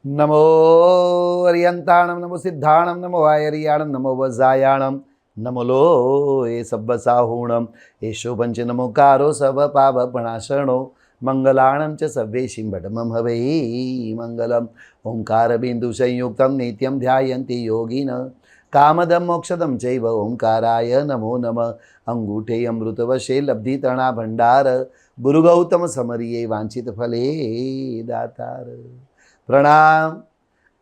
નમો અરિયંતાણમ નમો સિદ્ધાણમ નમો વાયરિયાણમ નમો વજાયાણમ નમો લો એ સબ્બસાહૂણમ એશો પંચ નમોકારો serve પાવપણાશણો મંગલાણમ ચ સર્વે શિંબડમમ હવે મંગલમ ઓંકાર બિંદુ સંયુક્તમ નિત્યમ ધ્યાયંતિ યોગિન કામદમ મોક્ષદમ ચૈવ ઓંકારાય નમો નમઃ અંગૂઠે અમૃતવશે લબ્ધિતણા ભંડાર ગુરુ ગૌતમ સમરીએ વાંછિત ફલે દાતાર। પ્રણામ।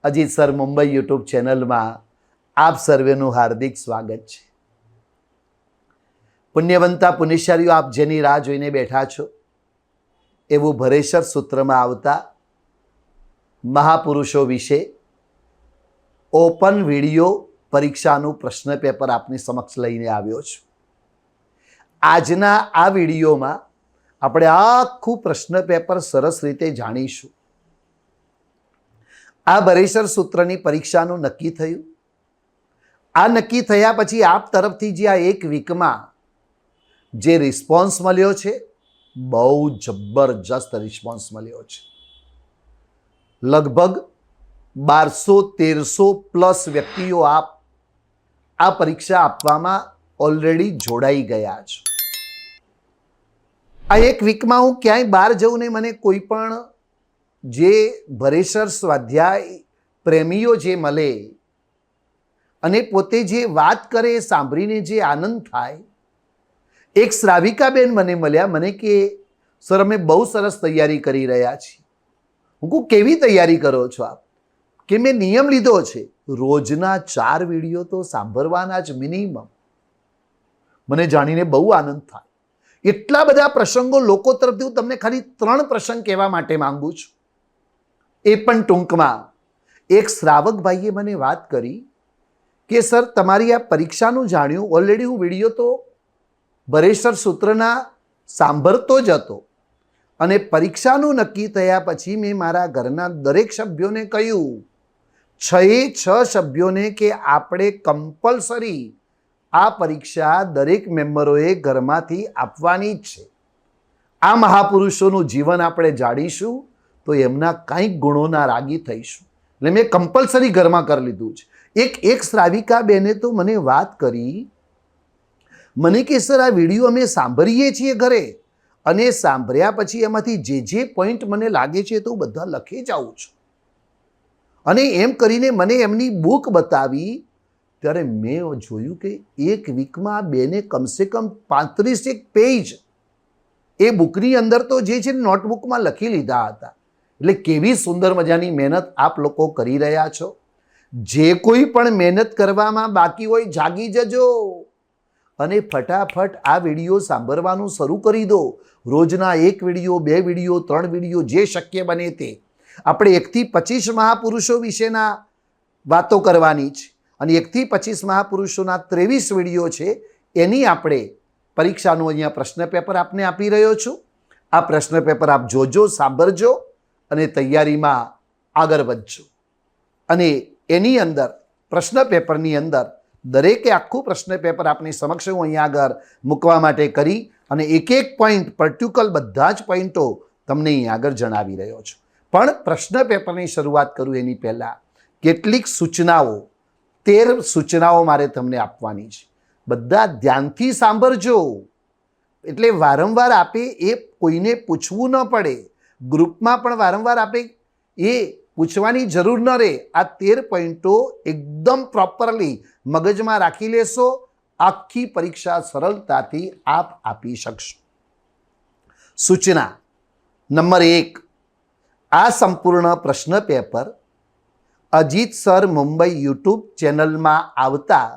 અજીત સર મુંબઈ યુટ્યુબ ચેનલમાં આપ સર્વેનું હાર્દિક સ્વાગત છે। પુણ્યવંતા પુણ્યશાળીઓ, આપ જેની રાહ જોઈને બેઠા છો એવું ભરેસર સૂત્રમાં આવતા મહાપુરુષો વિશે ઓપન વિડિયો પરીક્ષાનું પ્રશ્ન પેપર આપની સમક્ષ લઈને આવ્યો છું। આજના આ વિડીયોમાં આપણે આખું પ્રશ્ન પેપર સરસ રીતે જાણીશું। આ ભરેસર સૂત્રની પરીક્ષાનું નક્કી થયું। આ નક્કી થયા પછી આપ તરફથી જે આ એક વીકમાં જે રિસ્પોન્સ મળ્યો છે, બહુ જબરજસ્ત રિસ્પોન્સ મળ્યો છે। લગભગ 1200-1300 પ્લસ વ્યક્તિઓ આ પરીક્ષા આપવામાં ઓલરેડી જોડાઈ ગયા છે। આ એક વીકમાં હું ક્યાંય બહાર જઉં ને મને કોઈ પણ જે ભરેસર સ્વાધ્યાય પ્રેમીઓ જે મળે અને પોતે જે વાત કરે એ સાંભળીને જે આનંદ થાય। એક શ્રાવિકાબેન મને મળ્યા, મને કે સર અમે બહુ સરસ તૈયારી કરી રહ્યા છીએ। હું કહું કેવી તૈયારી કરો છો આપ? કે મેં નિયમ લીધો છે રોજના 4 વિડીયો તો સાંભળવાના જ મિનિમમ। મને જાણીને બહુ આનંદ થાય। એટલા બધા પ્રસંગો લોકો તરફથી હું તમને ખાલી 3 પ્રસંગ કહેવા માટે માંગુ છું, એ પણ ટૂંકમાં। એક શ્રાવક ભાઈએ મને વાત કરી કે સર તમારી આ પરીક્ષાનું જાણ્યું, ઓલરેડી હું વિડીયો તો ભરેસર સૂત્રના સાંભળતો જ હતો અને પરીક્ષાનું નક્કી થયા પછી મેં મારા ઘરના દરેક સભ્યોને કહ્યું, 6 સભ્યોને કે આપણે કમ્પલસરી આ પરીક્ષા દરેક મેમ્બરોએ ઘરમાંથી આપવાની જ છે। આ મહાપુરુષોનું જીવન આપણે જાણીશું તો એમના કંઈક ગુણોના રાગી થઈશું। એટલે મેં કમ્પલસરી ઘરમાં કરી લીધું છે। એક શ્રાવિકા બેને તો મને વાત કરી, મને કે સર આ વિડીયો અમે સાંભળીએ છીએ ઘરે અને સાંભળ્યા પછી એમાંથી જે પોઈન્ટ મને લાગે છે તો બધા લખી જાઉં છું। અને એમ કરીને મને એમની બુક બતાવી ત્યારે મેં જોયું કે એક વીકમાં બેને કમસે કમ 35 પેજ એ બુકની અંદર તો જે છે નોટબુકમાં લખી લીધા હતા। એટલે કેવી સુંદર મજાની મહેનત આપ લોકો કરી રહ્યા છો। જે કોઈ પણ મહેનત કરવામાં બાકી હોય જાગી જજો અને ફટાફટ આ વિડીયો સાંભળવાનું શરૂ કરી દો। રોજના 1 વિડીયો, 2 વિડીયો, 3 વિડીયો જે શક્ય બને તે। આપણે 1 થી 25 મહાપુરુષો વિશેના વાતો કરવાની છે અને 1 થી 25 મહાપુરુષોના 23 વિડીયો છે એની આપણે પરીક્ષાનું અહીંયા પ્રશ્ન પેપર આપને આપી રહ્યો છું। આ પ્રશ્ન પેપર આપ જોજો, સાંભળજો અને તૈયારીમાં આગળ વધજો। અને એની અંદર પ્રશ્ન પેપરની અંદર દરેકે આખું પ્રશ્ન પેપર આપની સમક્ષ હું અહીંયા આગળ મૂકવા માટે કરી અને એક પોઈન્ટ પર્ટિક્યુલર બધા જ પોઈન્ટો તમને અહીંયા આગળ જણાવી રહ્યો છું। પણ પ્રશ્ન પેપરની શરૂઆત કરું એની પહેલાં કેટલીક સૂચનાઓ, 13 સૂચનાઓ મારે તમને આપવાની છે। બધા ધ્યાનથી સાંભળજો એટલે વારંવાર આપે એ કોઈને પૂછવું ન પડે। ગ્રુપમાં પણ વારંવાર આપે એ પૂછવાની જરૂર ન રહે। આ 13 પોઈન્ટો એકદમ પ્રોપરલી મગજમાં રાખી લેશો, આખી પરીક્ષા સરળતાથી આપ આપી શકશો। સૂચના નંબર 1, આ સંપૂર્ણ પ્રશ્ન paper Ajit sir Mumbai YouTube ચેનલમાં આવતા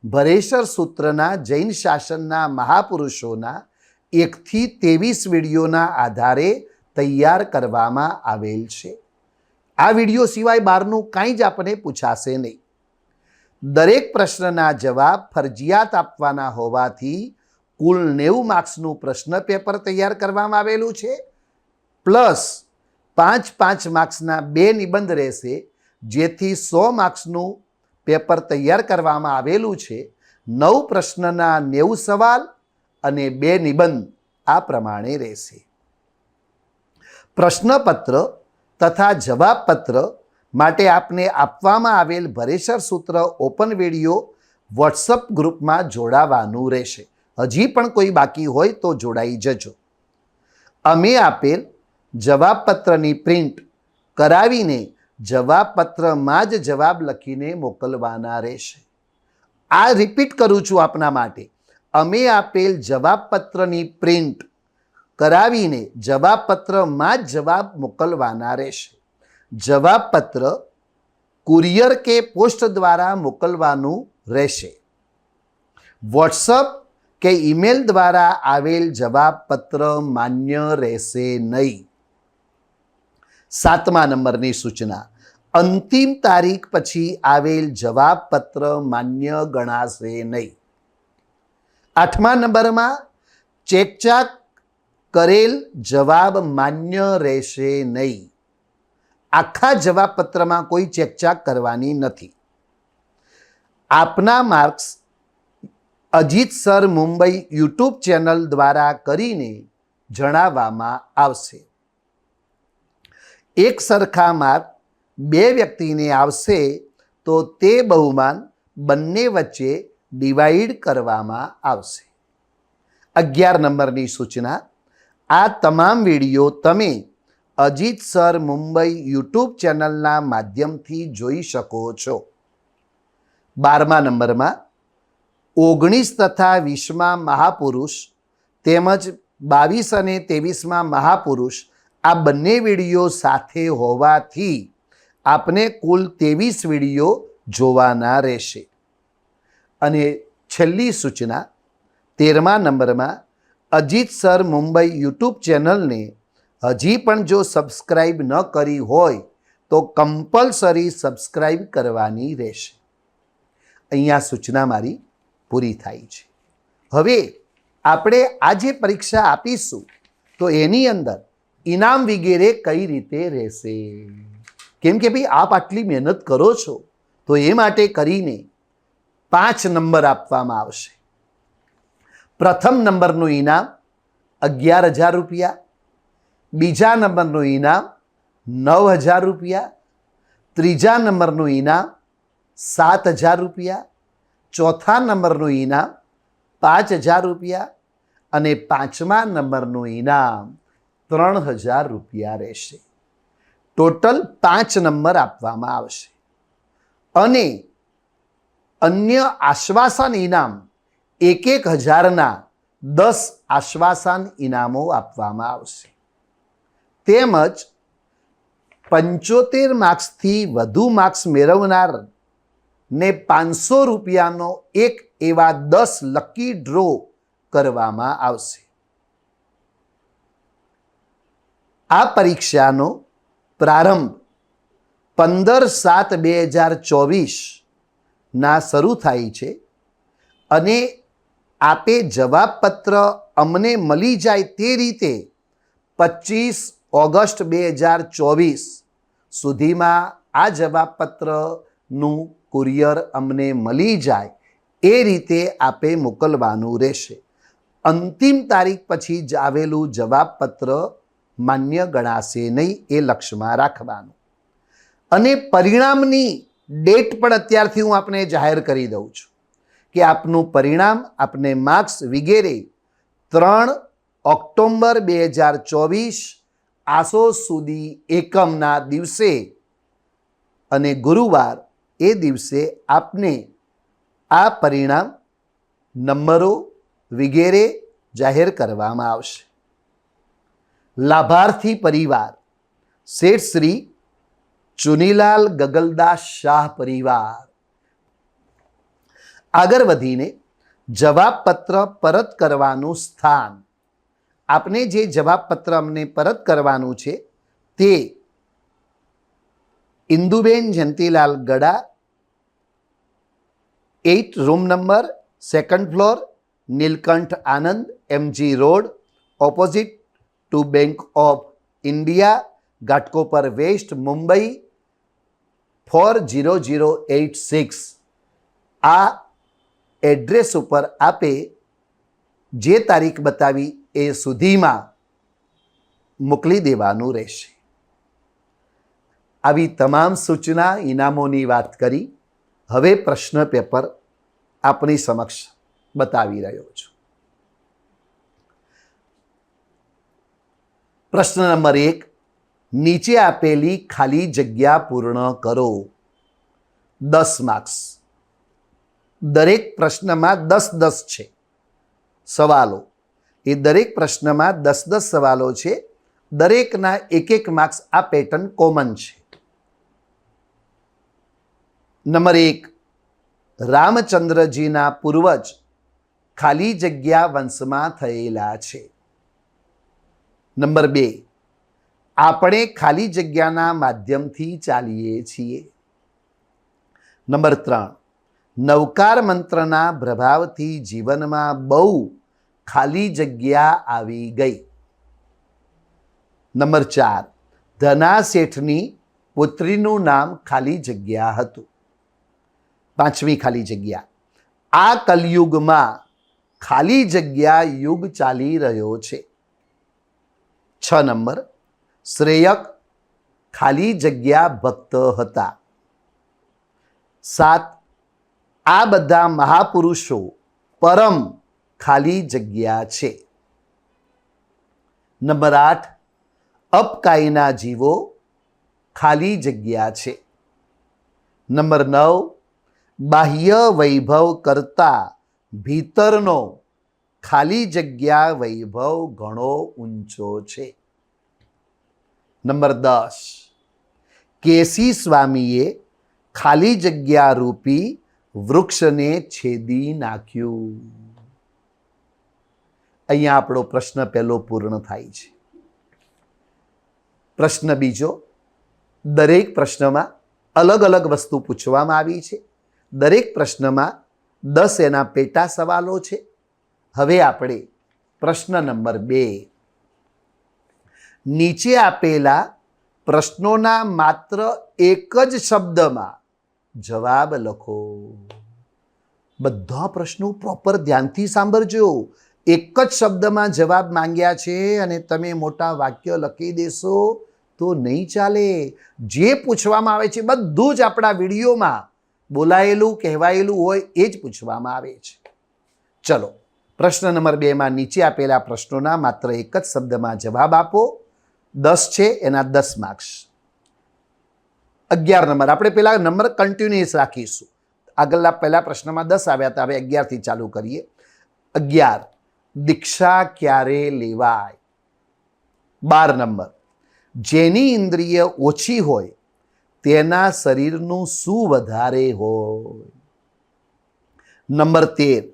ભરેસર સૂત્રના જૈન શાસનના મહાપુરુષોના 1 થી 23 વિડીયોના આધારે તૈયાર કરવામાં આવેલ છે। આ વિડીયો સિવાય બહારનું કાંઈ જ આપણને પૂછાશે નહીં। દરેક પ્રશ્નના જવાબ ફરજિયાત આપવાના હોવાથી કુલ 90 માર્ક્સનું પ્રશ્ન પેપર તૈયાર કરવામાં આવેલું છે, પ્લસ 5 માર્ક્સના 2 નિબંધ રહેશે, જેથી 100 માર્ક્સનું પેપર તૈયાર કરવામાં આવેલું છે। 9 પ્રશ્નના 90 સવાલ અને 2 નિબંધ આ પ્રમાણે રહેશે। પ્રશ્નપત્ર તથા જવાબપત્ર માટે આપને આપવામાં આવેલ ભરેસર સૂત્ર ઓપન વિડીયો વોટ્સઅપ ગ્રુપમાં જોડાવાનું રહેશે. હજી પણ કોઈ બાકી હોય તો જોડાઈ જજો. અમે આપેલ જવાબપત્રની પ્રિન્ટ કરાવીને જવાબપત્રમાં જ જવાબ લખીને મોકલવાના રહેશે. આ રિપીટ કરું છું આપના માટે. અમે આપેલ જવાબપત્રની પ્રિન્ટ કરાવીને જવાબપત્રમાં જ જવાબ મોકલવાના રહેશે. જવાબપત્ર કુરિયર કે પોસ્ટ દ્વારા મોકલવાનું રહેશે. વોટ્સઅપ કે ઈમેલ દ્વારા આવેલ જવાબપત્ર માન્ય રહેશે નહીં. 7મા નંબરની સૂચના, અંતિમ તારીખ પછી આવેલ જવાબપત્ર માન્ય ગણાશે નહીં. 8મા નંબરમાં ચેકચાક કરેલ જવાબ માન્ય રહેશે નહીં. આખા જવાબપત્રમાં કોઈ ચેકચાક કરવાની નથી. આપના marks Ajit sir Mumbai YouTube channel દ્વારા કરીને જણાવવામાં આવશે. એક સરખા માર્ક બે વ્યક્તિને આવશે તો તે બહુમાન બંને વચ્ચે ડિવાઈડ કરવામાં આવશે. 11 નંબરની સૂચના, આ તમામ વિડીયો તમે અજીત સર મુંબઈ યુટ્યુબ ચેનલના માધ્યમથી જોઈ શકો છો. 12મા નંબરમાં 19 તથા 20મા મહાપુરુષ તેમજ 22 અને 23મા મહાપુરુષ આ બંને વિડીયો સાથે હોવાથી આપને કુલ 23 વિડીયો જોવાના રહેશે. અને છેલ્લી સૂચના 13મા નંબરમાં અજીત સર મુંબઈ યુટ્યુબ ચેનલને હજી પણ જો સબસ્ક્રાઈબ ન કરી હોય તો કમ્પલસરી સબસ્ક્રાઈબ કરવાની રહેશે. અહીંયા સૂચના મારી પૂરી થાય છે. હવે આપણે આ જે પરીક્ષા આપીશું તો એની અંદર ઇનામ વગેરે કઈ રીતે રહેશે? કેમ કે ભાઈ આપ આટલી મહેનત કરો છો તો એ માટે કરીને 5 નંબર આપવામાં આવશે. પ્રથમ નંબરનું ઇનામ 11,000 રૂપિયા, બીજા નંબરનું ઇનામ 9,000 રૂપિયા, ત્રીજા નંબરનું ઇનામ 7,000 રૂપિયા, ચોથા નંબરનું ઇનામ 5,000 રૂપિયા અને 5મા નંબરનું ઇનામ 3,000 રૂપિયા રહેશે. ટોટલ 5 નંબર આપવામાં આવશે. અને અન્ય આશ્વાસન ઇનામ 1,000ના 10 આશ્વાસન ઇનામો આપવામાં આવશે. તેમજ 75 માર્ક્સથી વધુ માર્ક્સ મેળવનાર ને 500 રૂપિયાનો એક એવા 10 લકી ડ્રો કરવામાં આવશે. આ પરીક્ષાનો પ્રારંભ 15/7/2024 શરૂ થાય છે અને આપે જવાબપત્ર અમને મળી જાય તે રીતે 25 ઓગસ્ટ 2024 સુધીમાં આ જવાબપત્રનું કુરિયર અમને મળી જાય એ રીતે આપે મોકલવાનું રહેશે. અંતિમ તારીખ પછી જ આવેલું જવાબપત્ર માન્ય ગણાશે નહીં, એ લક્ષમાં રાખવાનું. અને પરિણામની ડેટ પણ અત્યારથી હું આપને જાહેર કરી દઉં છું કે આપનું પરિણામ, આપને માર્ક્સ વગેરે 3 ઓક્ટોબર 2024 આસો સુધી એકમના દિવસે અને ગુરુવાર એ દિવસે આપને આ પરિણામ નંબરો વગેરે જાહેર કરવામાં આવશે. લાભાર્થી પરિવાર શેઠ શ્રી ચુનીલાલ ગગલદાસ શાહ પરિવાર. આગળ વધીને જવાબપત્ર પરત કરવાનું સ્થાન. આપને જે જવાબપત્ર અમને પરત કરવાનું છે તે Induben Jayantilal Gada, 8 room number, 2nd floor, Nilkanth Anand, MG road, opposite to Bank of India, Ghatkopar west, Mumbai 40086. આ એડ્રેસ ઉપર આપે જે તારીખ બતાવી એ સુધીમાં મોકલી દેવાનું રહેશે. આવી તમામ સૂચના ઇનામોની વાત કરી. હવે પ્રશ્ન પેપર આપની સમક્ષ બતાવી રહ્યો છું. પ્રશ્ન નંબર 1, નીચે આપેલી ખાલી જગ્યા પૂર્ણ કરો. 10 માર્ક્સ. દરેક પ્રશ્નમાં 10-10 છે સવાલો. એ દરેક પ્રશ્નમાં 10-10 સવાલો છે. દરેકના 1-1 માર્ક્સ. આ પેટર્ન કોમન છે. નંબર 1, રામચંદ્રજીના પૂર્વજ ખાલી જગ્યા વંશમાં થયેલા છે. નંબર 2, આપણે ખાલી જગ્યાના માધ્યમથી ચાલીએ છીએ. નંબર 3, નવકાર મંત્રના પ્રભાવથી જીવનમાં બહુ ખાલી જગ્યા આવી ગઈ. નંબર 4, ધના શેઠની પુત્રીનું નામ ખાલી જગ્યા હતું. 5મી ખાલી જગ્યા, આ કલયુગમાં ખાલી જગ્યા યુગ ચાલી રહ્યો છે. 6 નંબર, શ્રેયક ખાલી જગ્યા ભક્ત હતા. 7, આ બધા મહાપુરુષો પરમ ખાલી જગ્યા છે. નંબર 8, અપકાયના જીવો ખાલી જગ્યા છે. નંબર 9, બાહ્ય વૈભવ કરતા ભીતરનો ખાલી જગ્યા વૈભવ ઘણો ઊંચો છે. નંબર 10, કેસી સ્વામીએ ખાલી જગ્યા રૂપી વૃક્ષને છેદી નાખ્યું. અહીંયા આપણો પ્રશ્ન પહેલો પૂર્ણ થાય છે. પ્રશ્ન બીજો, દરેક પ્રશ્નમાં અલગ અલગ વસ્તુ પૂછવામાં આવી છે. દરેક પ્રશ્નમાં 10 એના પેટા સવાલો છે. હવે આપણે પ્રશ્ન નંબર 2, નીચે આપેલા પ્રશ્નોના માત્ર એક જ શબ્દમાં જવાબ લખો. બધા પ્રશ્નો પ્રોપર ધ્યાનથી સાંભળજો. એક જ શબ્દમાં જવાબ માંગ્યા છે અને તમે મોટા વાક્ય લખી દેશો તો નહીં ચાલે. જે પૂછવામાં આવે છે બધું જ આપણા વિડીયોમાં બોલાયેલું કહેવાયેલું હોય એ જ પૂછવામાં આવે છે. ચલો, પ્રશ્ન નંબર 2માં નીચે આપેલા પ્રશ્નોના માત્ર એક જ શબ્દમાં જવાબ આપો. 10 છે, એના 10 માર્ક્સ. 11 નંબર, આપણે પેલા નંબર કન્ટિન્યુઅસ રાખીશું. આગળના પહેલા પ્રશ્નમાં 10 આવ્યા હતા, હવે 11 થી ચાલુ કરીએ. 11, દીક્ષા ક્યારે લેવાય? 12 નંબર, જેની ઇન્દ્રિય ઓછી હોય તેના શરીરનું શું વધારે હોય? નંબર 13,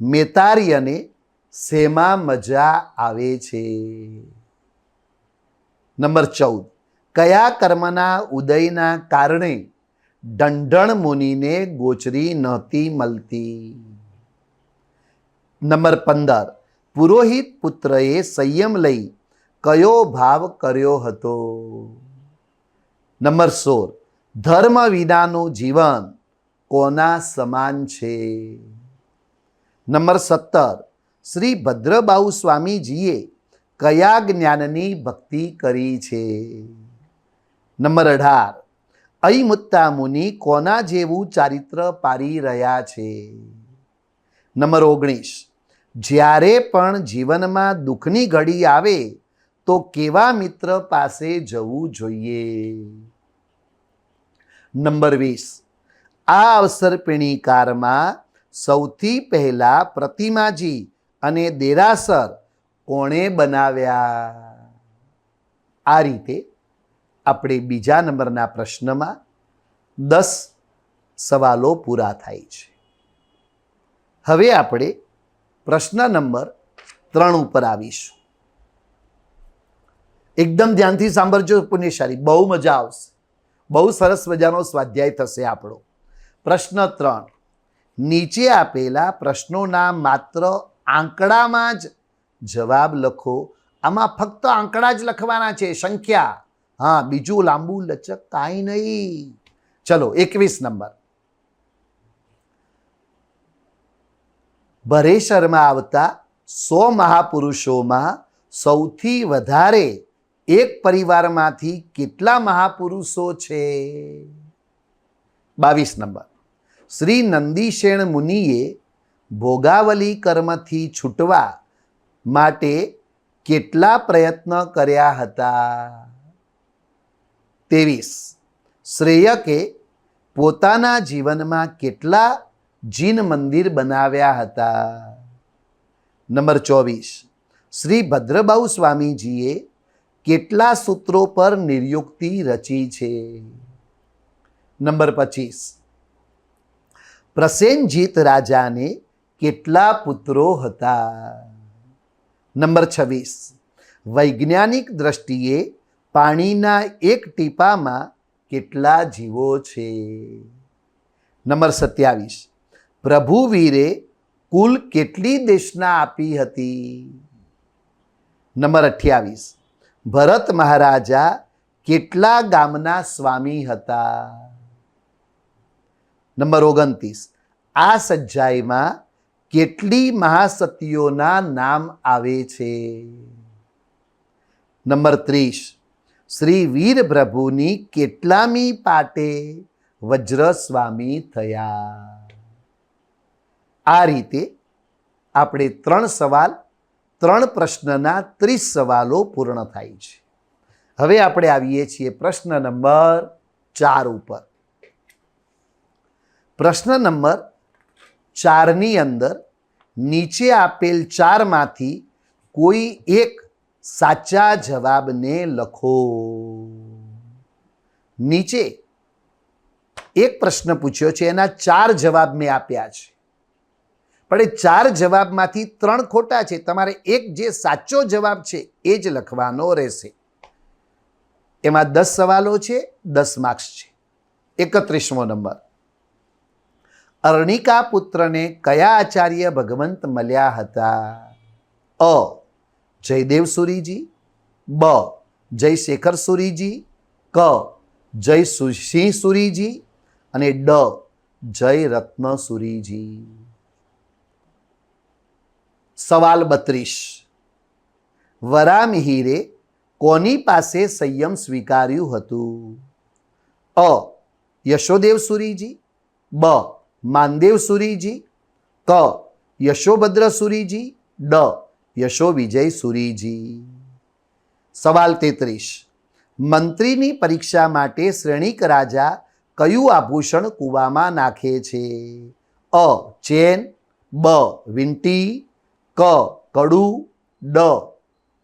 મેતારિયને શેમાં મજા આવે છે? નંબર 14, કયા કર્મના ઉદયના કારણે ઢંઢણ મુનિને ગોચરી નહોતી મળતી? નંબર 15, પુરોહિત પુત્રએ સંયમ લઈ કયો ભાવ કર્યો હતો? નંબર 16, ધર્મ વિનાનું જીવન કોના સમાન છે? નંબર 17, શ્રી ભદ્રબાહુ સ્વામીજીએ કયા જ્ઞાનની ભક્તિ કરી છે? નંબર 18, અયમુત્તા મુનિ કોના જેવું ચારિત્ર પારી રહ્યા છે? નંબર 19, જ્યારે પણ જીવનમાં દુઃખની ઘડી આવે તો કેવા મિત્ર પાસે જવું જોઈએ? નંબર 20, આ અવસરપીણીકારમાં સૌથી પહેલા પ્રતિમાજી અને દેરાસર કોણે બનાવ્યા? આ રીતે આપણે બીજા નંબરના પ્રશ્નમાં 10 સવાલો પૂરા થાય છે. હવે આપણે પ્રશ્ન નંબર 3 ઉપર આવીશું. એકદમ ધ્યાનથી સાંભળજો પુણ્યશાળી, બહુ મજા આવશે. બહુ સરસ મજાનો સ્વાધ્યાય થશે આપણો. પ્રશ્ન 3, નીચે આપેલા પ્રશ્નોના માત્ર આંકડામાં જ જવાબ લખો. આમાં ફક્ત આંકડા જ લખવાના છે, સંખ્યા. હા, બીજું લાંબુ લચક કાંઈ નહીં. ચલો, 21 નંબર, ભરેશરમાં આવતા 100 મહાપુરુષોમાં સૌથી વધારે એક પરિવારમાંથી કેટલા મહાપુરુષો છે? 22 નંબર. શ્રી નંદીશેણ મુનિએ ભોગાવલી કર્મથી છૂટવા માટે કેટલા પ્રયત્ન કર્યા હતા? 23. શ્રેયકે પોતાના જીવનમાં કેટલા જીન મંદિર બનાવ્યા હતા? નંબર 24. શ્રી ભદ્રબાહુ સ્વામીજીએ કેટલા સૂત્રો પર નિર્યુક્તિ રચી છે? નંબર 25. પ્રસેનજીત રાજાને કેટલા પુત્રો હતા? નંબર 26. વૈજ્ઞાનિક દ્રષ્ટિએ પાણીના એક ટીપામાં કેટલા જીવો છે? નંબર 27. પ્રભુવીરે કુલ કેટલી દેશના આપી હતી? નંબર 28. ભરત મહારાજા કેટલા ગામના સ્વામી હતા? નંબર 29. આ સજ્જાઈમાં કેટલી મહાસતીઓના નામ આવે છે? નંબર 30. શ્રી વીરપ્રભુની કેટલામી પાટે વજ્રસ્વામી થયા? આ રીતે આપણે 3 સવાલ 3 પ્રશ્નના 30 સવાલો પૂર્ણ થાય છે. હવે આપણે આવીએ છીએ પ્રશ્ન નંબર 4 ઉપર. પ્રશ્ન નંબર 4ની અંદર નીચે આપેલ 4માંથી કોઈ એક સાચા જવાબને લખો. નીચે એક પ્રશ્ન પૂછ્યો છે, એના 4 જવાબ મેં આપ્યા છે, પણ એ 4 જવાબમાંથી 3 ખોટા છે. તમારે એક જે સાચો જવાબ છે એ જ લખવાનો રહેશે. એમાં 10 સવાલો છે, 10 માર્ક્સ છે. 31મો નંબર. અર્ણિકા પુત્રને કયા આચાર્ય ભગવંત મળ્યા હતા? અ. જયદેવ સુરીજી, બ. જયશેખર સુરીજી, ક. જય સિંહ સુરીજી અને ડ. જય રત્ન સુરીજી. સવાલ 32. વરામિહિરે કોની પાસે સંયમ સ્વીકાર્યું હતું? અ. યશોદેવ સુરીજી, બ. માનદેવ સુરીજી, ક. યશોભદ્ર સુરીજી, ડ. યશો વિજય સુરીજી. સવાલ 33. મંત્રીની પરીક્ષા માટે શ્રેણીક રાજા કયું આભૂષણ કૂવામાં નાખે છે? અ. ચેન, બ. વીંટી, ક. કડું, ડ.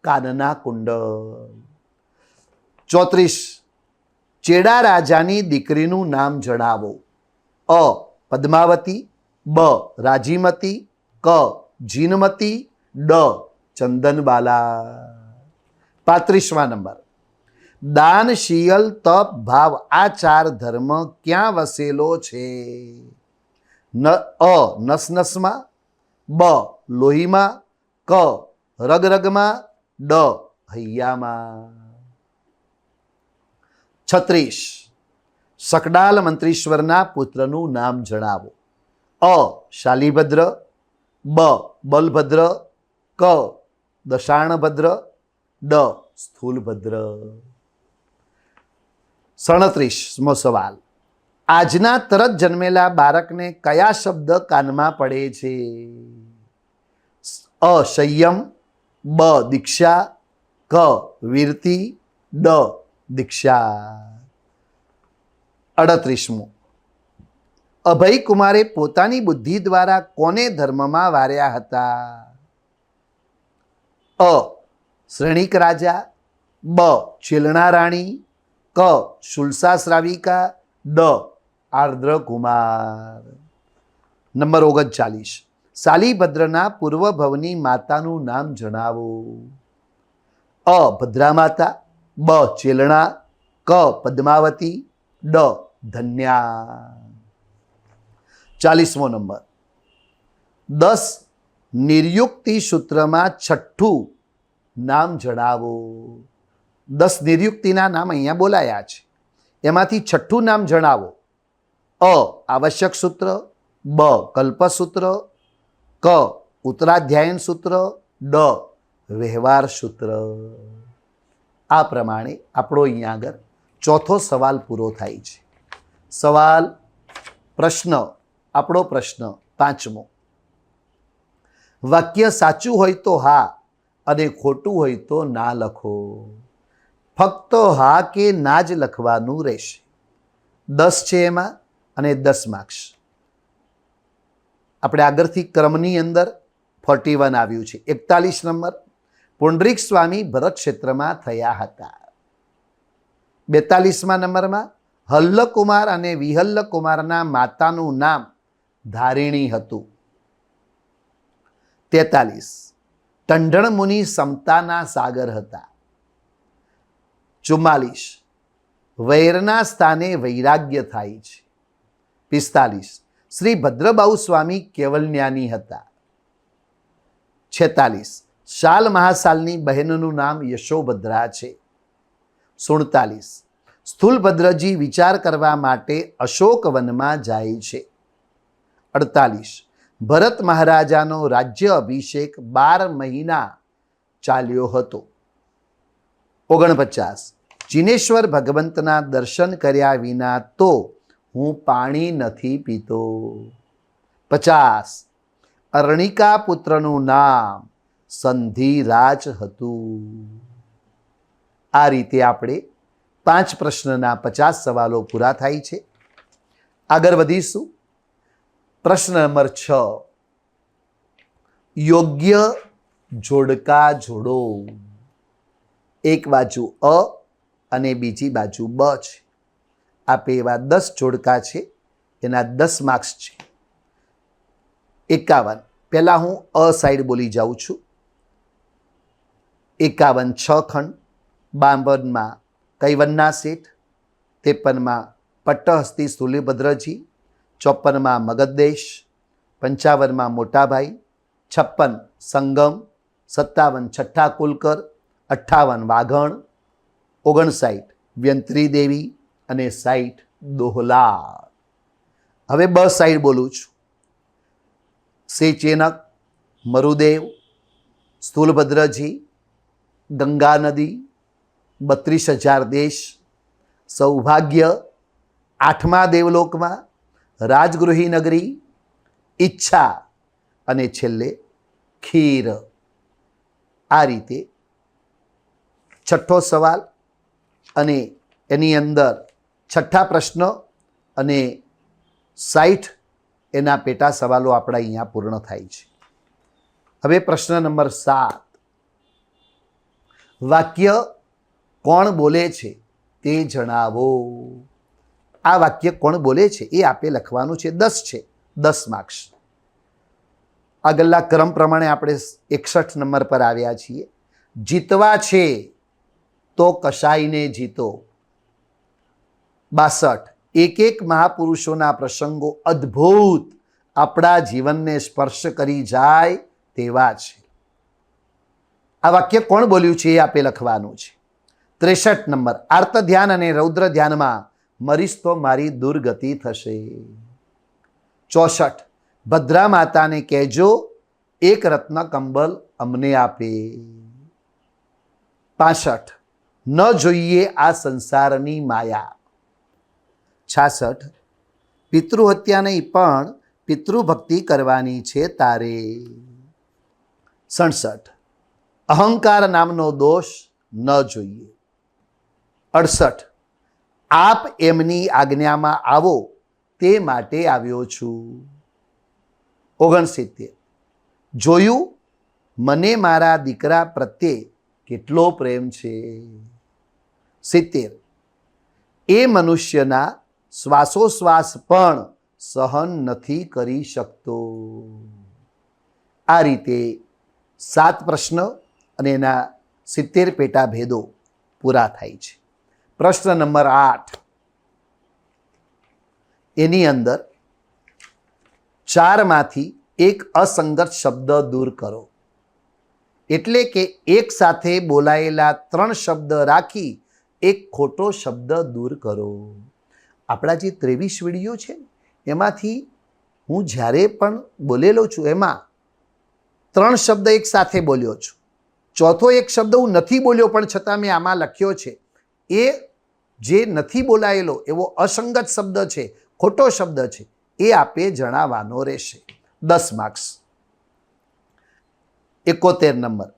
કાનના કુંડળ. 34. ચેડા રાજાની દીકરીનું નામ જણાવો. અ. પદ્માવતી, બ. રાજીમતી, ક. જીનમતી, ડ. ચંદનબાલા. 35મા નંબર. દાન, શીયલ, તપ, ભાવ આ 4 ધર્મ ક્યાં વસેલો છે? અ. નસનસમાં, બ. લોહીમાં, ક. રગરગમાં, ડ. હૈયામાં. 36. શકડાલ મંત્રીશ્વરના પુત્રનું નામ જણાવો. અ. શાલીભદ્ર, બ. બલભદ્ર, ક. દશાણભદ્ર, ડ. સ્થૂલભદ્ર. 37મો સવાલ. આજના તરત જન્મેલા બાળકને કયા શબ્દ કાનમાં પડે છે? અ. સંયમ, બ. દીક્ષા, ક. વીરતી, ડ. દીક્ષા. 38મો. અભયકુમારે પોતાની બુદ્ધિ દ્વારા કોને ધર્મમાં વાર્યા હતા? અ. શ્રેણીક રાજા, બ. ચેલણા રાણી, ક. શુલ્સા શ્રાવિકા, ડ. આર્દ્રકુમાર. નંબર 39. શાલીભદ્રના પૂર્વ ભવની માતાનું નામ જણાવો. અ. ભદ્રામાતા, બ. ચેલણા, ક. પદ્માવતી, ડ. ધન્યા. 40મો નંબર. 10 નિર્યુક્તિ સૂત્રમાં છઠ્ઠું નામ જણાવો. 10 નિર્યુક્તિના નામ અહીંયા બોલાયા છે, એમાંથી છઠ્ઠું નામ જણાવો. અ. આવશ્યક સૂત્ર, બ. કલ્પસૂત્ર, ક. ઉત્તરાધ્યાયન સૂત્ર, ડ. વ્યવહાર સૂત્ર. આ પ્રમાણે આપણો અહીંયા આગળ ચોથો સવાલ પૂરો થાય છે. આપણો પ્રશ્ન પાંચમો. વાક્ય સાચું હોય તો હા અને ખોટું હોય તો ના લખો. ફક્ત હા કે ના જ લખવાનું રહેશે. 10 છે એમાં અને 10 માર્ક્સ. આપણે આગળથી ક્રમની અંદર 41 આવ્યું છે. 41 નંબર, પુંડરીક સ્વામી ભરત ક્ષેત્રમાં થયા હતા. 42મા નંબરમાં હલ્લકુમાર અને વિહલ્લકુમારના માતાનું નામ ધારિણી હતું. 43 ટંડણ મુનિ સમતાના સાગર હતા. 44 વૈરના સ્થાને વૈરાગ્ય થાય છે. 45 શ્રી ભદ્રબાહુ સ્વામી કેવલજ્ઞાની હતા. 46 શાલ મહાશાલની બહેનનું નામ યશોભદ્રા છે. 47 સ્થૂલભદ્રજી વિચાર કરવા માટે અશોકવનમાં જાય છે. 48 ભરત મહારાજાનો રાજ્ય અભિષેક 12 મહિના ચાલ્યો હતો. 49 જીનેશ્વર ભગવંતના દર્શન કર્યા વિના તો હું પાણી નથી પીતો. 50 અર્ણિકા પુત્રનું નામ સંધિરાજ હતું. આ રીતે આપણે 5 પ્રશ્નના 50 સવાલો પૂરા થાય છે. આગળ વધીશું. પ્રશ્ન નંબર 6, યોગ્ય જોડકા જોડો. એક બાજુ અ અને બીજી બાજુ બ છે. આપે એવા 10 જોડકા છે, એના 10 માર્ક્સ છે. 51 પહેલાં હું અ સાઈડ બોલી જાઉં છું. 51 6 ખંડ. 52માં કૈવનના શેઠ. 53માં પટ્ટહસ્તી સ્થૂલભદ્રજી. 54માં મગધદેશ. 55માં મોટાભાઈ. 56 સંગમ. 57 છઠ્ઠા કુલકર. 58 વાઘણ. 59 વ્યંત્રી દેવી અને 60 દોહલા. હવે બ સાઈડ બોલું છું. સેચેનક, મરુદેવ, સ્થૂલભદ્રજી, ગંગા નદી, 32,000 દેશ, સૌભાગ્ય, 8મા દેવલોકમાં, રાજગૃહી નગરી, ઈચ્છા અને છેલ્લે ખીર. આ રીતે છઠ્ઠો સવાલ અને એની અંદર છઠ્ઠા પ્રશ્ન અને 60 એના પેટા સવાલો આપણા અહીંયા પૂર્ણ થાય છે. હવે પ્રશ્ન નંબર 7, વાક્ય કોણ બોલે છે તે જણાવો. આ વાક્ય કોણ બોલે છે એ આપે લખવાનું છે. 10 છે, 10 માર્ક્સ. આગળના ક્રમ પ્રમાણે આપણે 61 નંબર પર આવ્યા છીએ. જીતવા છે તો કશાયને જીતો. 62 એક એક મહાપુરુષોના પ્રસંગો અદ્ભુત આપણા જીવનને સ્પર્શ કરી જાય તેવા છે. આ વાક્ય કોણ બોલ્યું છે એ આપે લખવાનું છે. 63 નંબર આર્ત ધ્યાન અને રૌદ્ર ધ્યાનમાં મરીશ તો મારી દુર્ગતિ થશે. 64 ભદ્રા માતાને કહેજો એક રત્ન કંબલ અમને આપે. 65 ન જોઈએ આ સંસારની માયા. 66 પિતૃહત્યા નહીં પણ પિતૃભક્તિ કરવાની છે તારે. 67 અહંકાર નામનો દોષ ન જોઈએ. 68 આપ એમની આજ્ઞામાં આવો તે માટે આવ્યો છું. 69 જોયું મને મારા દીકરા પ્રત્યે કેટલો પ્રેમ છે. 70 એ મનુષ્યના શ્વાસોશ્વાસ પણ સહન નથી કરી શકતો. આ રીતે 7 પ્રશ્ન અને એના 70 પેટા ભેદો પૂરા થાય છે. પ્રશ્ન નંબર 8, એની અંદર 4માંથી એક અસંગત શબ્દ દૂર કરો. એટલે કે એક સાથે બોલાયેલા 3 શબ્દ રાખી એક ખોટો શબ્દ દૂર કરો. આપણા જે 23 વિડીયો છે એમાંથી હું જ્યારે પણ બોલેલો છું એમાં 3 શબ્દ એક સાથે બોલ્યો છું. ચોથો એક શબ્દ હું નથી બોલ્યો પણ છતાં મેં આમાં લખ્યો છે, એ જે નથી બોલાયેલો એવો અસંગત શબ્દ છે, ખોટો શબ્દ છે, એ આપે જણાવવાનો રહેશે. 10 માર્ક્સ. 71 નંબર,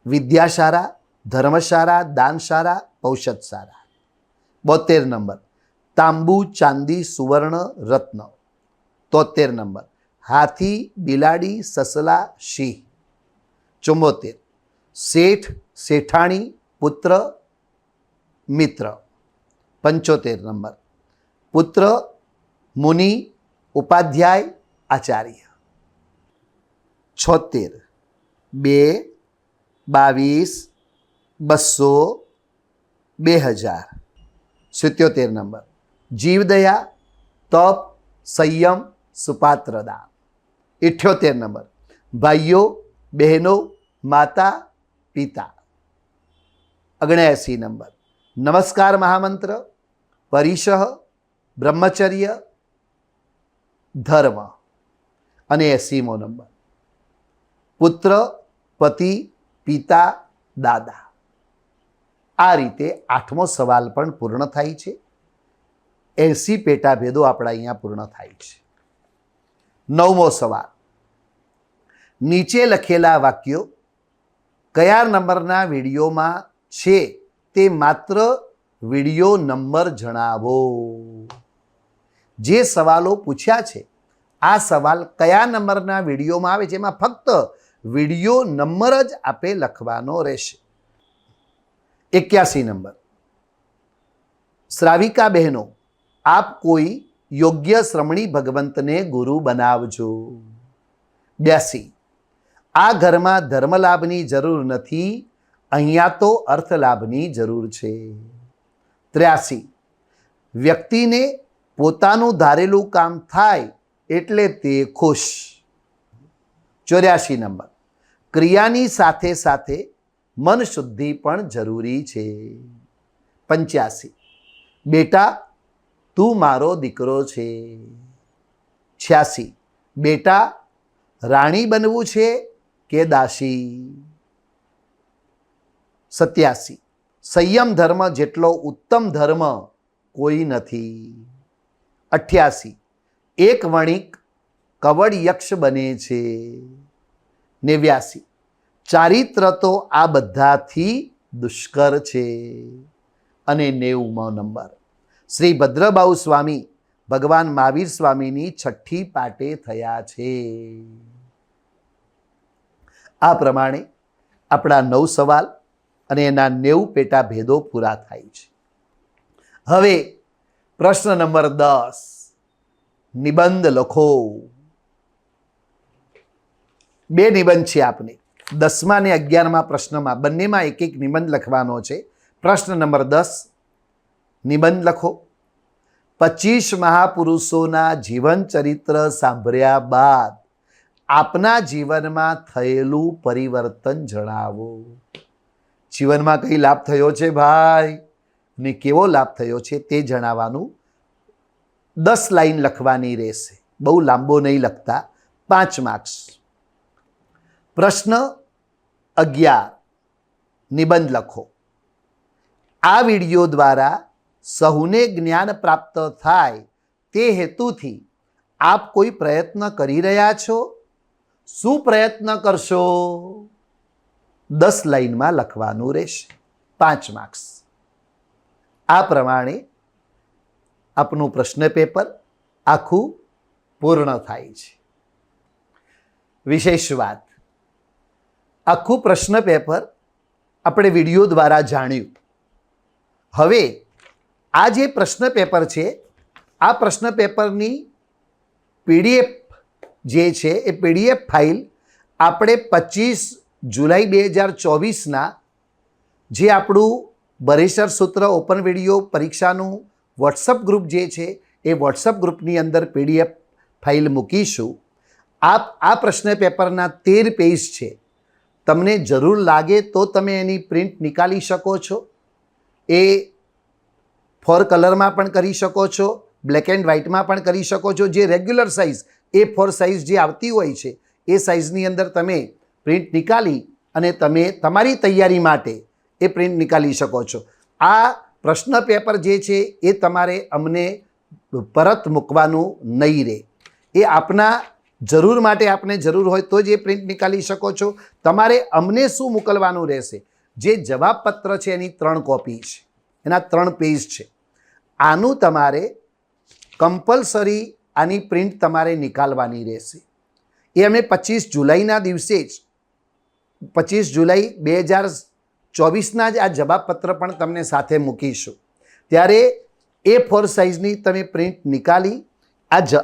વિદ્યાશાળા, ધર્મશાળા, દાનશાળા, ઔષધશાળા. 72 નંબર, તાંબુ, ચાંદી, સુવર્ણ, રત્ન. 73 નંબર, હાથી, બિલાડી, સસલા, સિંહ. 74, શેઠ, શેઠાણી, પુત્ર, મિત્ર. 75 નંબર, પુત્ર, મુનિ, ઉપાધ્યાય, આચાર્ય. 76, 2, 22, 200, 2000. 77 નંબર, જીવદયા, તપ, સંયમ, સુપાત્રદા. 78 નંબર, ભાઈઓ, બહેનો, માતા, પિતા. 79 નંબર, નમસ્કાર મહામંત્ર, પરિશહ, બ્રહ્મચર્ય, ધર્મ. અને 80મો નંબર, પુત્ર, પતિ, પિતા, દાદા. આ રીતે 8મો સવાલ પણ પૂર્ણ થાય છે. 80 પેટા ભેદો આપણા અહીંયા પૂર્ણ થાય છે. 9મો સવાલ, નીચે લખેલા વાક્યો કયા નંબરના વિડીયોમાં છે તે માત્ર વિડીયો નંબર જણાવો. જે સવાલો પૂછ્યા છે આ સવાલ કયા નંબરના વિડીયોમાં આવે છે એમાં ફક્ત વિડીયો નંબર જ આપે લખવાનો રહેશે. 81 નંબર, શ્રાવિકા બહેનો, આપ કોઈ યોગ્ય શ્રમણી ભગવંતને ગુરુ બનાવજો. 82, આ ઘરમાં ધર્મલાભની જરૂર નથી, અહીંયા તો અર્થલાભની જરૂર છે. 83, વ્યક્તિને પોતાનું ધારેલું કામ થાય એટલે તે ખુશ. 84 નંબર, ક્રિયાની સાથે સાથે મન શુદ્ધિ પણ જરૂરી છે. 85, બેટા તું મારો દીકરો છે. 86, બેટા રાણી બનવું છે કે દાસી. 87, સંયમ ધર્મ જેટલો ઉત્તમ ધર્મ કોઈ નથી. 88, એક વણિક કવડ યક્ષ બને છે. 89, ચારિત્ર તો આ બધાથી દુષ્કર છે. અને 90મો નંબર, શ્રી ભદ્રબાહુ સ્વામી ભગવાન મહાવીર સ્વામીની 6ઠ્ઠી પાટે થયા છે. આ પ્રમાણે આપણા 9 સવાલ અને એના 90 પેટા ભેદો પૂરા થાય છે. હવે પ્રશ્ન નંબર 10, નિબંધ લખો. 2 નિબંધ છે આપને. 10મા અને 11મા પ્રશ્નમાં બંનેમાં એક એક નિબંધ લખવાનો છે. પ્રશ્ન નંબર 10, નિબંધ લખો. 25 મહાપુરુષોના જીવન ચરિત્ર સાંભળ્યા બાદ આપના જીવનમાં થયેલું પરિવર્તન જણાવો. જીવનમાં કઈ લાભ થયો છે ભાઈ ને કેવો લાભ થયો છે તે જણાવવાનું. 10 લાઈન લખવાની રહેશે, બહુ લાંબો નહીં લખતા. 5 માર્ક્સ. પ્રશ્ન 11, નિબંધ લખો. આ વિડીયો દ્વારા સહુને જ્ઞાન પ્રાપ્ત થાય તે હેતુથી આપ કોઈ પ્રયત્ન કરી રહ્યા છો? શું પ્રયત્ન કરશો? 10 લાઈનમાં લખવાનું રહેશે. 5 માર્ક્સ. આ પ્રમાણે આપનું પ્રશ્ન પેપર આખું પૂર્ણ થાય છે. વિશેષ વાત, આખું પ્રશ્ન પેપર આપણે વિડીયો દ્વારા જાણ્યું. હવે આ જે પ્રશ્ન પેપર છે આ પ્રશ્ન પેપરની PDF જે છે એ PDF ફાઇલ આપણે 25 જુલાઈ 2024ના જે આપણું ભરેસર સૂત્ર ઓપન વિડીયો પરીક્ષાનું વોટ્સઅપ ગ્રુપ જે છે એ વોટ્સઅપ ગ્રુપની અંદર PDF ફાઇલ મૂકીશું. આપ આ પ્રશ્ન પેપરના 13 પેજ છે. તમને જરૂર લાગે તો તમે એની પ્રિન્ટ નિકાળી શકો છો. એ 4 કલરમાં પણ કરી શકો છો, બ્લેક એન્ડ વ્હાઇટમાં પણ કરી શકો છો. જે રેગ્યુલર સાઇઝ A4 સાઇઝ જે આવતી હોય છે એ સાઇઝની અંદર તમે પ્રિન્ટ નિકાળી અને તમે તમારી તૈયારી માટે એ પ્રિન્ટ નીકાળી શકો છો. આ પ્રશ્ન પેપર જે છે એ તમારે અમને પરત મૂકવાનું નહીં રહે. એ આપના જરૂર માટે આપને જરૂર હોય તો જ એ પ્રિન્ટ નીકાળી શકો છો. તમારે અમને શું મોકલવાનું રહેશે? જે જવાબપત્ર છે એની 3 કોપી છે, એના 3 પેજ છે. આનું તમારે કમ્પલસરી આની પ્રિન્ટ તમારે નીકાળવાની રહેશે. એ અમે 25 જુલાઈના દિવસે જ 25 જુલાઈ 2024ના જ આ જવાબપત્ર પણ તમને સાથે મૂકીશું. ત્યારે A4 સાઇઝની તમે પ્રિન્ટ નીકાળી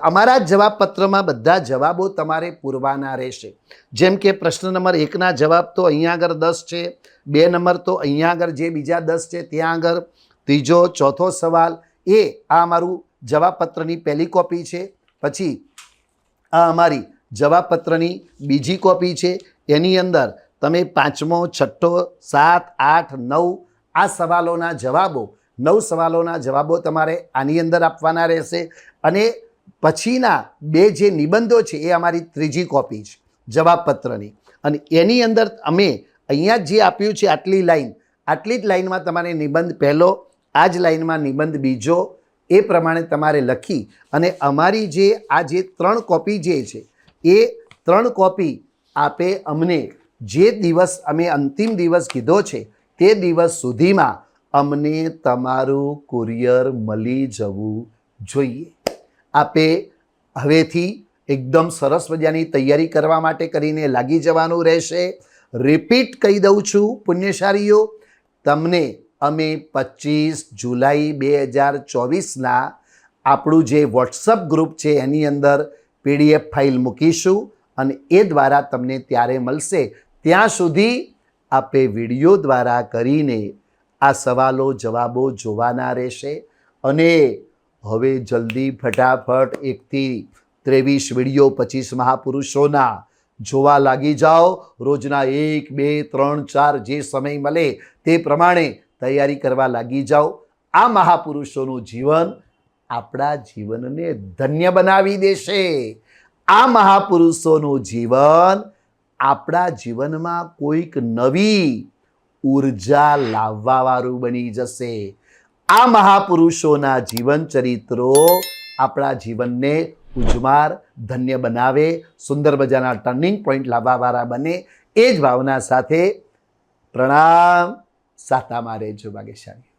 અમારા જવાબપત્રમાં બધા જવાબો તમારે પૂરવાના રહેશે. જેમ કે પ્રશ્ન નંબર 1ના જવાબ તો અહીંયા આગળ 10 છે, 2 નંબર તો અહીંયા આગળ જે બીજા 10 છે ત્યાં આગળ, ત્રીજો ચોથો સવાલ એ આ અમારું જવાબપત્રની પહેલી કોપી છે. પછી આ અમારી જવાબપત્રની બીજી કોપી છે. એની અંદર તમે 5મો, 6ઠ્ઠો, 7, 8, 9 આ સવાલોના જવાબો 9 સવાલોના જવાબો તમારે આની અંદર આપવાના રહેશે. અને પછીના 2 જે નિબંધો છે એ અમારી ત્રીજી કોપી છે જવાબપત્રની. અને એની અંદર અમે અહીંયા જે આપ્યું છે આટલી જ લાઈનમાં તમારે નિબંધ પહેલો, આ જ લાઈનમાં નિબંધ બીજો, એ પ્રમાણે તમારે લખી અને અમારી જે આ જે 3 કોપી જે છે એ 3 કોપી આપે અમને જે દિવસ અમે અંતિમ દિવસ કીધો છે તે દિવસ સુધીમાં અમને તમારું કુરિયર મળી જવું જોઈએ. આપે હવેથી એકદમ સરસ મજાની તૈયારી કરવા માટે કરીને લાગી જવાનું રહેશે. રિપીટ કહી દઉં છું પુણ્યશાળીઓ, તમને અમે 25 જુલાઈ 2024ના આપણું જે વોટ્સઅપ ગ્રુપ છે એની અંદર PDF ફાઇલ મૂકીશું અને એ દ્વારા તમને ત્યારે મળશે. ત્યાં સુધી આપે વિડીયો દ્વારા કરીને આ સવાલો જવાબો જોવાના રહેશે. અને હવે જલ્દી ફટાફટ 1 થી 23 વિડીયો 25 મહાપુરુષોના જોવા લાગી જાઓ. રોજના 1, 2, 3, 4 જે સમય મળે તે પ્રમાણે તૈયારી કરવા લાગી જાઓ. આ મહાપુરુષોનું જીવન આપણા જીવનને ધન્ય બનાવી દેશે. આ મહાપુરુષોનું જીવન આપણા જીવનમાં કોઈક નવી ઉર્જા લાવવાવાળું બની જશે. આ મહાપુરુષોના જીવન ચરિત્રો આપણા જીવનને ઉજ્જમાર ધન્ય બનાવે, સુંદર મજાના ટર્નિંગ પોઈન્ટ લાવવાવાળા બને, એ જ ભાવના સાથે પ્રણામ. સાતામાં રહેજો ભાગ્યશાળી.